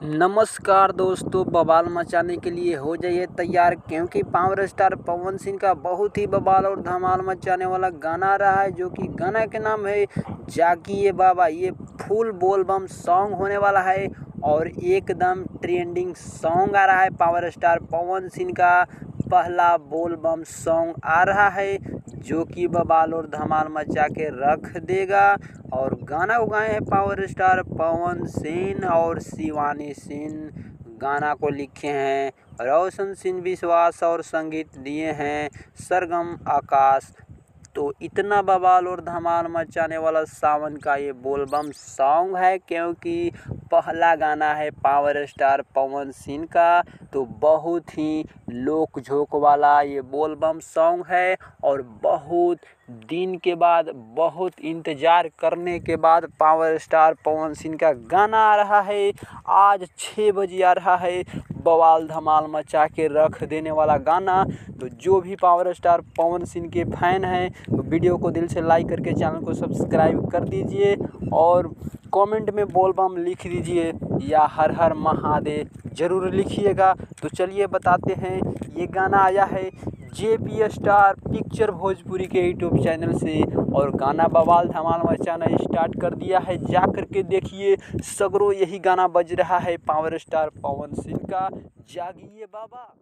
नमस्कार दोस्तों, बवाल मचाने के लिए हो जाइए तैयार, क्योंकि पावर स्टार पवन सिंह का बहुत ही बवाल और धमाल मचाने वाला गाना आ रहा है, जो कि गाना के नाम है जागिए बाबा। ये फुल बोल बम सॉन्ग होने वाला है और एकदम ट्रेंडिंग सॉन्ग आ रहा है। पावर स्टार पवन सिंह का पहला बोल बम सॉन्ग आ रहा है, जो कि बवाल और धमाल मचा के रख देगा। और गाना को गाए हैं पावर स्टार पवन सिंह और शिवानी सिंह। गाना को लिखे हैं रोशन सिंह विश्वास और संगीत दिए हैं सरगम आकाश। तो इतना बवाल और धमाल मचाने वाला सावन का ये बोलबम सॉन्ग है, क्योंकि पहला गाना है पावर स्टार पवन सिंह का। तो बहुत ही लोक झोंक वाला ये बोलबम सॉन्ग है और बहुत दिन के बाद, बहुत इंतज़ार करने के बाद पावर स्टार पवन सिंह का गाना आ रहा है। आज 6 बजे आ रहा है, बवाल धमाल मचा के रख देने वाला गाना। तो जो भी पावर स्टार पवन सिंह के फैन हैं, तो वीडियो को दिल से लाइक करके चैनल को सब्सक्राइब कर दीजिए और कमेंट में बोल बम लिख दीजिए या हर हर महादेव ज़रूर लिखिएगा। तो चलिए बताते हैं, ये गाना आया है JP स्टार पिक्चर भोजपुरी के यूट्यूब चैनल से और गाना बवाल धमाल मचाना स्टार्ट कर दिया है। जा करके देखिए, सगरो यही गाना बज रहा है पावर स्टार पवन सिंह का, जागिए बाबा।